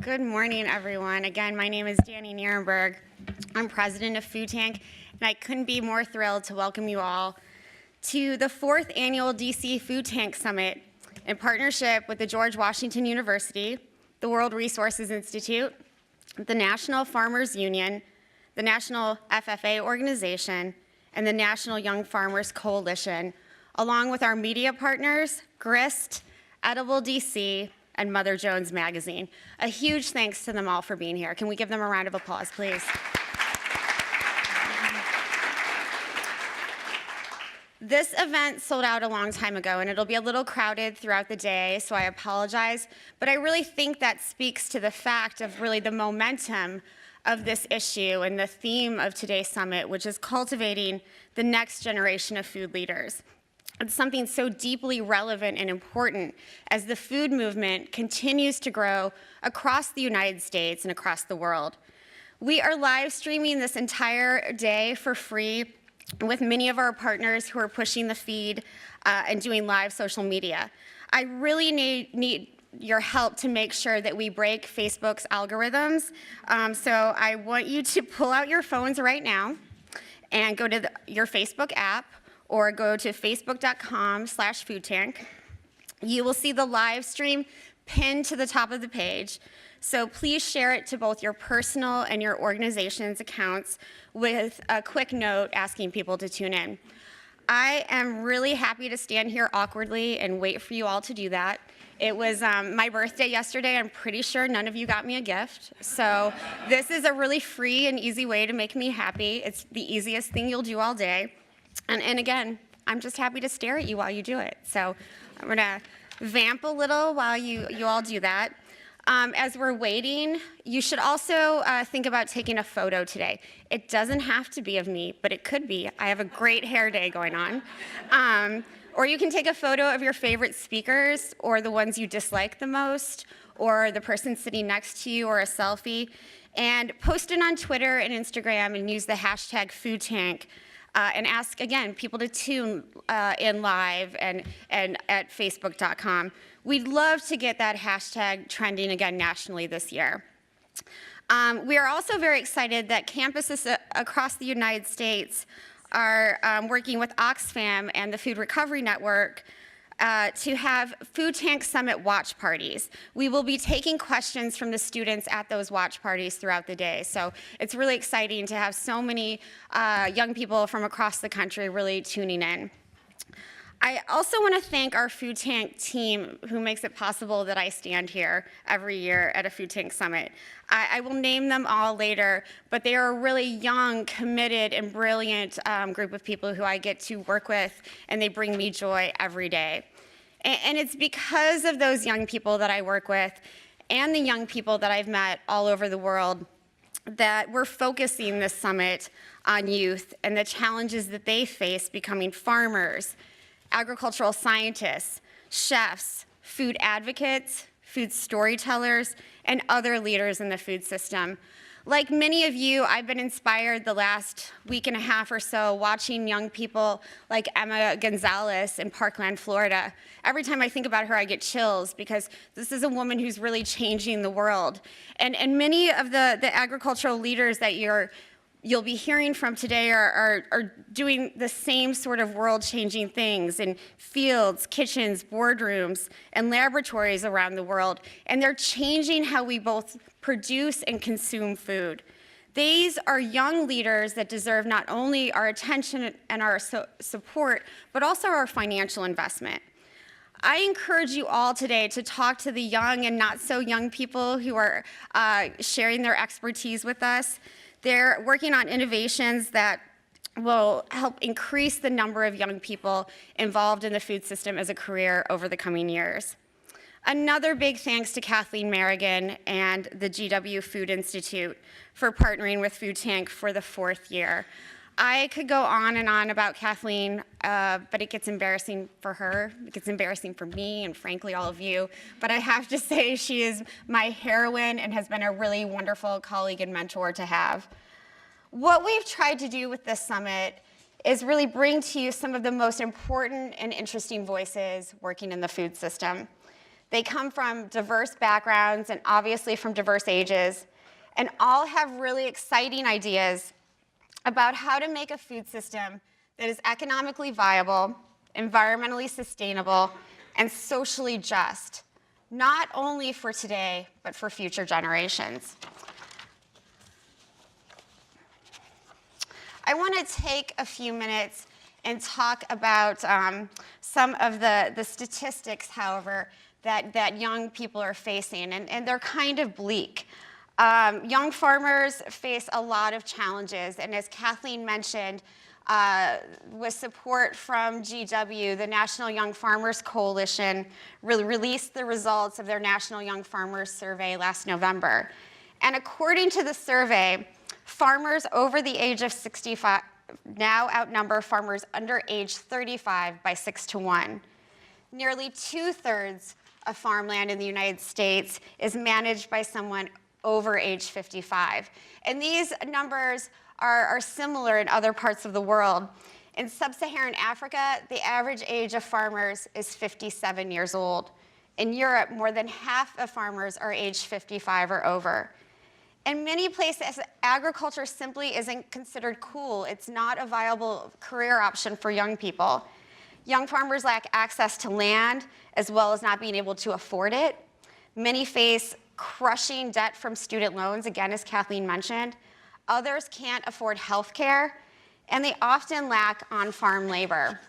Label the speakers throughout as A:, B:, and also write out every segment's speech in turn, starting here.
A: Good morning, everyone. Again, my name is Danielle Nierenberg. I'm president of Food Tank, and I couldn't be more thrilled to welcome you all to the 4th annual DC Food Tank Summit in partnership with the George Washington University, the World Resources Institute, the National Farmers Union, the National FFA Organization, and the National Young Farmers Coalition, along with our media partners, Grist, Edible DC, and Mother Jones Magazine. A huge thanks to them all for being here. Can we give them a round of applause, please? This event sold out a long time ago, and it'll be a little crowded throughout the day, so I apologize. But I really think that speaks to the fact of really the momentum of this issue and the theme of today's summit, which is cultivating the next generation of food leaders. It's something so deeply relevant and important as the food movement continues to grow across the United States and across the world. We are live streaming this entire day for free with many of our partners who are pushing the feed and doing live social media. I really need your help to make sure that we break Facebook's algorithms. So I want you to pull out your phones right now and go to your Facebook app, or go to facebook.com/foodtank. You will see the live stream pinned to the top of the page. So please share it to both your personal and your organization's accounts with a quick note asking people to tune in. I am really happy to stand here awkwardly and wait for you all to do that. It was my birthday yesterday. I'm pretty sure none of you got me a gift. So this is a really free and easy way to make me happy. It's the easiest thing you'll do all day. And again, I'm just happy to stare at you while you do it. So I'm gonna vamp a little while you all do that. As we're waiting, you should also think about taking a photo today. It doesn't have to be of me, but it could be. I have a great hair day going on. Or you can take a photo of your favorite speakers, or the ones you dislike the most, or the person sitting next to you, or a selfie, and post it on Twitter and Instagram and use the hashtag #FoodTank. And ask, again, people to tune in live and at facebook.com. We'd love to get that hashtag trending again nationally this year. We are also very excited that campuses across the United States are working with Oxfam and the Food Recovery Network to have Food Tank Summit watch parties. We will be taking questions from the students at those watch parties throughout the day. So it's really exciting to have so many young people from across the country really tuning in. I also want to thank our Food Tank team who makes it possible that I stand here every year at a Food Tank Summit. I will name them all later, but they are a really young, committed, and brilliant group of people who I get to work with, and they bring me joy every day. And it's because of those young people that I work with and the young people that I've met all over the world that we're focusing this summit on youth and the challenges that they face becoming farmers, agricultural scientists, chefs, food advocates, food storytellers, and other leaders in the food system. Like many of you, I've been inspired the last week and a half or so watching young people like Emma Gonzalez in Parkland, Florida. Every time I think about her, I get chills because this is a woman who's really changing the world. And many of the agricultural leaders that you'll be hearing from today are doing the same sort of world-changing things in fields, kitchens, boardrooms, and laboratories around the world. And they're changing how we both produce and consume food. These are young leaders that deserve not only our attention and our support, but also our financial investment. I encourage you all today to talk to the young and not so young people who are sharing their expertise with us. They're working on innovations that will help increase the number of young people involved in the food system as a career over the coming years. Another big thanks to Kathleen Merrigan and the GW Food Institute for partnering with Food Tank for the 4th year. I could go on and on about Kathleen, but it gets embarrassing for her. It gets embarrassing for me and frankly all of you. But I have to say she is my heroine and has been a really wonderful colleague and mentor to have. What we've tried to do with this summit is really bring to you some of the most important and interesting voices working in the food system. They come from diverse backgrounds and obviously from diverse ages, and all have really exciting ideas about how to make a food system that is economically viable, environmentally sustainable, and socially just, not only for today, but for future generations. I want to take a few minutes and talk about some of the statistics, however, that young people are facing, and they're kind of bleak. Young farmers face a lot of challenges, and as Kathleen mentioned, with support from GW, the National Young Farmers Coalition released the results of their National Young Farmers Survey last November. And according to the survey, farmers over the age of 65 now outnumber farmers under age 35 by 6 to 1. Nearly 2/3 of farmland in the United States is managed by someone over age 55. And these numbers are similar in other parts of the world. In sub-Saharan Africa, the average age of farmers is 57 years old. In Europe, more than half of farmers are age 55 or over. In many places, agriculture simply isn't considered cool. It's not a viable career option for young people. Young farmers lack access to land, as well as not being able to afford it. Many face crushing debt from student loans, again, as Kathleen mentioned. Others can't afford health care, and they often lack on-farm labor.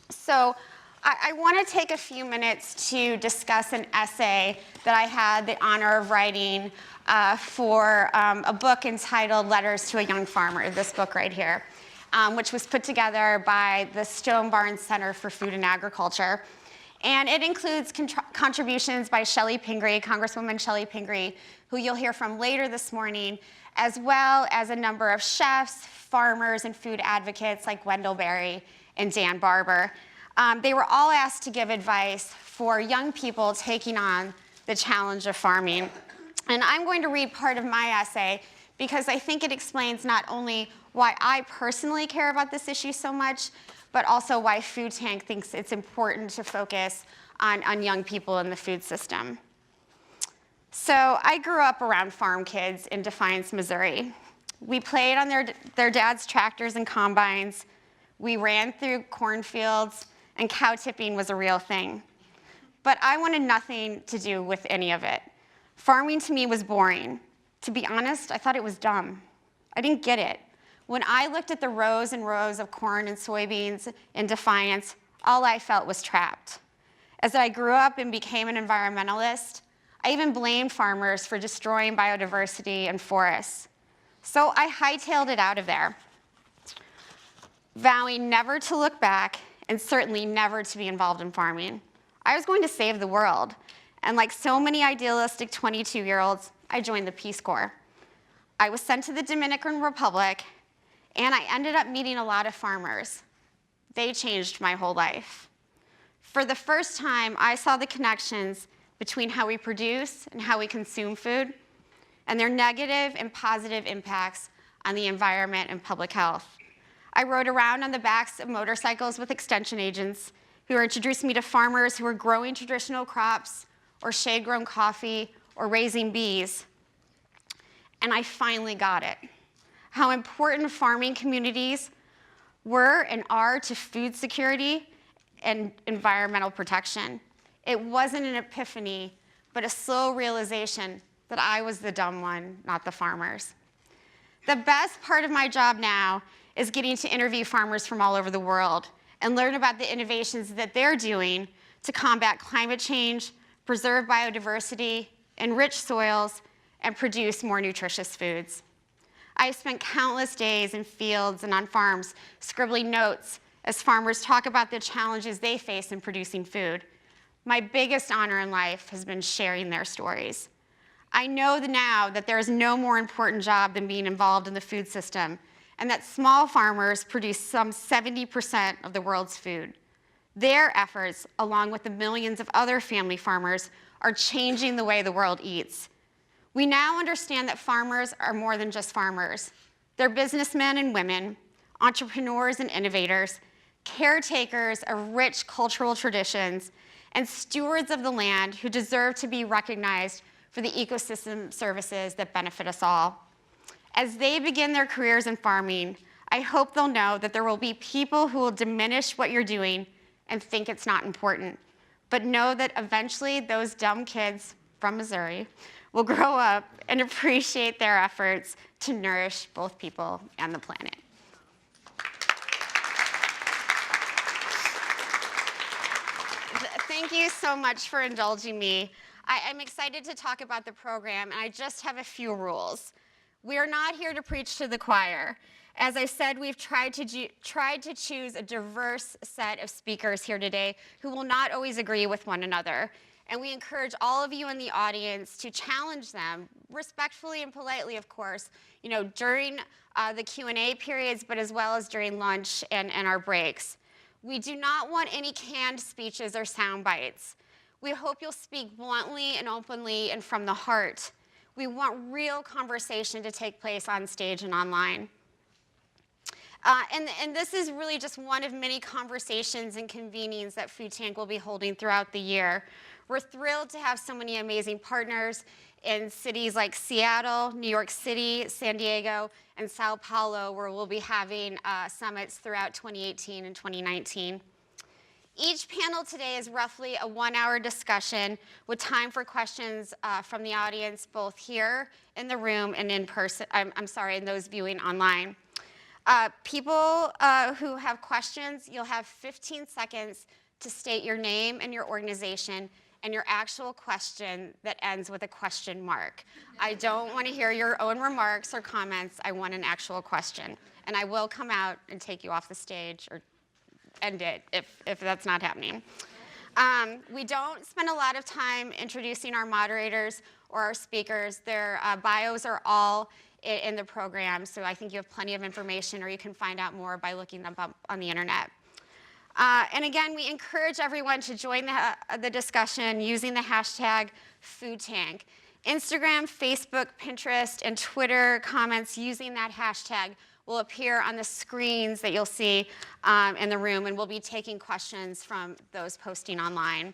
A: So I want to take a few minutes to discuss an essay that I had the honor of writing for a book entitled Letters to a Young Farmer, this book right here, which was put together by the Stone Barns Center for Food and Agriculture. And it includes contributions by Shelley Pingree, Congresswoman Shelley Pingree, who you'll hear from later this morning, as well as a number of chefs, farmers, and food advocates like Wendell Berry and Dan Barber. They were all asked to give advice for young people taking on the challenge of farming. And I'm going to read part of my essay because I think it explains not only why I personally care about this issue so much, but also why Food Tank thinks it's important to focus on young people in the food system. So I grew up around farm kids in Defiance, Missouri. We played on their dad's tractors and combines. We ran through cornfields, and cow tipping was a real thing. But I wanted nothing to do with any of it. Farming to me was boring. To be honest, I thought it was dumb. I didn't get it. When I looked at the rows and rows of corn and soybeans in Defiance, all I felt was trapped. As I grew up and became an environmentalist, I even blamed farmers for destroying biodiversity and forests. So I hightailed it out of there, vowing never to look back and certainly never to be involved in farming. I was going to save the world. And like so many idealistic 22-year-olds, I joined the Peace Corps. I was sent to the Dominican Republic, and I ended up meeting a lot of farmers. They changed my whole life. For the first time, I saw the connections between how we produce and how we consume food, and their negative and positive impacts on the environment and public health. I rode around on the backs of motorcycles with extension agents who introduced me to farmers who were growing traditional crops or shade-grown coffee or raising bees. And I finally got it. How important farming communities were and are to food security and environmental protection. It wasn't an epiphany, but a slow realization that I was the dumb one, not the farmers. The best part of my job now is getting to interview farmers from all over the world and learn about the innovations that they're doing to combat climate change, preserve biodiversity, enrich soils, and produce more nutritious foods. I've spent countless days in fields and on farms scribbling notes as farmers talk about the challenges they face in producing food. My biggest honor in life has been sharing their stories. I know now that there is no more important job than being involved in the food system, and that small farmers produce some 70% of the world's food. Their efforts, along with the millions of other family farmers, are changing the way the world eats. We now understand that farmers are more than just farmers. They're businessmen and women, entrepreneurs and innovators, caretakers of rich cultural traditions, and stewards of the land who deserve to be recognized for the ecosystem services that benefit us all. As they begin their careers in farming, I hope they'll know that there will be people who will diminish what you're doing and think it's not important, but know that eventually those dumb kids from Missouri will grow up and appreciate their efforts to nourish both people and the planet. Thank you so much for indulging me. I'm excited to talk about the program, and I just have a few rules. We are not here to preach to the choir. As I said, we've tried to choose a diverse set of speakers here today who will not always agree with one another. And we encourage all of you in the audience to challenge them, respectfully and politely, of course, during the Q&A periods, but as well as during lunch and our breaks. We do not want any canned speeches or sound bites. We hope you'll speak bluntly and openly and from the heart. We want real conversation to take place on stage and online. And this is really just one of many conversations and convenings that Food Tank will be holding throughout the year. We're thrilled to have so many amazing partners in cities like Seattle, New York City, San Diego, and Sao Paulo, where we'll be having summits throughout 2018 and 2019. Each panel today is roughly a 1-hour discussion with time for questions from the audience, both here in the room and in person, and those viewing online. People who have questions, you'll have 15 seconds to state your name and your organization and your actual question that ends with a question mark. I don't want to hear your own remarks or comments. I want an actual question. And I will come out and take you off the stage or end it if that's not happening. We don't spend a lot of time introducing our moderators or our speakers. Their bios are all in the program, so I think you have plenty of information, or you can find out more by looking them up on the internet. And again, we encourage everyone to join the discussion using the hashtag #FoodTank. Instagram, Facebook, Pinterest, and Twitter comments using that hashtag will appear on the screens that you'll see in the room, and we'll be taking questions from those posting online.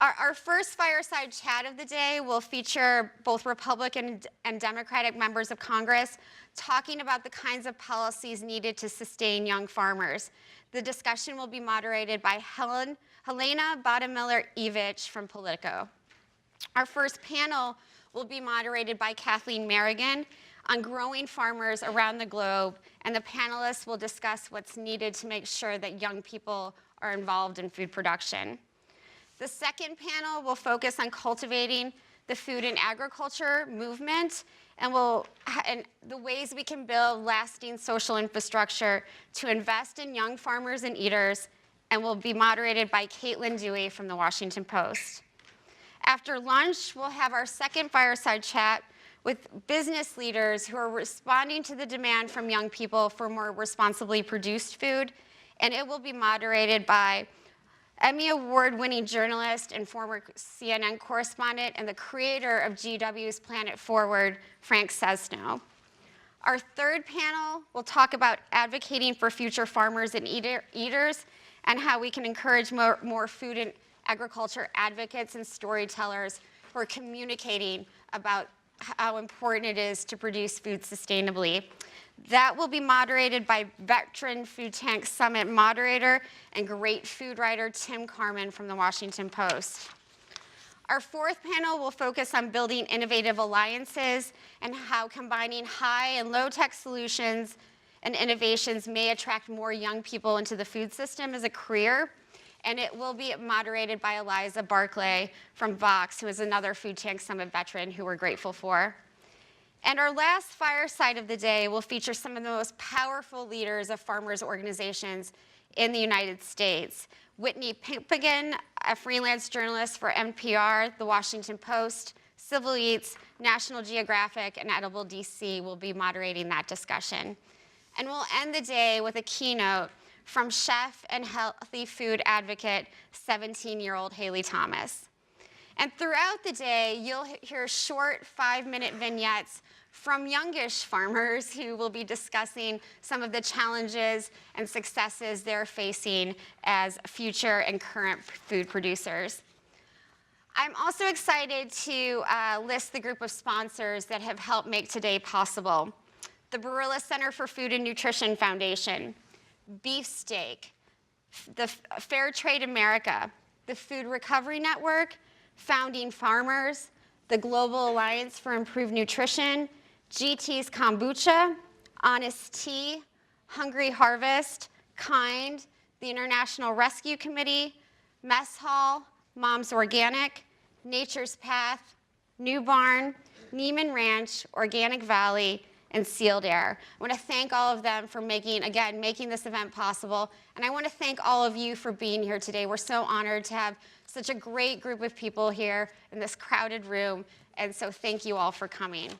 A: Our first fireside chat of the day will feature both Republican and Democratic members of Congress talking about the kinds of policies needed to sustain young farmers. The discussion will be moderated by Helena Bottomiller-Evich from Politico. Our first panel will be moderated by Kathleen Merrigan on growing farmers around the globe, and the panelists will discuss what's needed to make sure that young people are involved in food production. The second panel will focus on cultivating the food and agriculture movement and the ways we can build lasting social infrastructure to invest in young farmers and eaters, and will be moderated by Caitlin Dewey from the Washington Post. After lunch, we'll have our second fireside chat with business leaders who are responding to the demand from young people for more responsibly produced food, and it will be moderated by Emmy Award-winning journalist and former CNN correspondent and the creator of GW's Planet Forward, Frank Sesno. Our third panel will talk about advocating for future farmers and eaters and how we can encourage more food and agriculture advocates and storytellers who are communicating about how important it is to produce food sustainably. That will be moderated by veteran Food Tank Summit moderator and great food writer Tim Carman from the Washington Post. Our fourth panel will focus on building innovative alliances and how combining high and low-tech solutions and innovations may attract more young people into the food system as a career. And it will be moderated by Eliza Barclay from Vox, who is another Food Tank Summit veteran who we're grateful for. And our last fireside of the day will feature some of the most powerful leaders of farmers' organizations in the United States. Whitney Pipkin, a freelance journalist for NPR, The Washington Post, Civil Eats, National Geographic, and Edible DC will be moderating that discussion. And we'll end the day with a keynote from chef and healthy food advocate, 17-year-old Haley Thomas. And throughout the day, you'll hear short 5-minute vignettes from youngish farmers who will be discussing some of the challenges and successes they're facing as future and current food producers. I'm also excited to list the group of sponsors that have helped make today possible. The Barilla Center for Food and Nutrition Foundation, Beefsteak, the Fair Trade America, the Food Recovery Network, Founding Farmers, the Global Alliance for Improved Nutrition, GT's Kombucha, Honest Tea, Hungry Harvest, Kind, the International Rescue Committee, Mess Hall, Mom's Organic, Nature's Path, New Barn, Neiman Ranch, Organic Valley, and Sealed Air. I want to thank all of them for making this event possible. And I want to thank all of you for being here today. We're so honored to have such a great group of people here in this crowded room. And so thank you all for coming.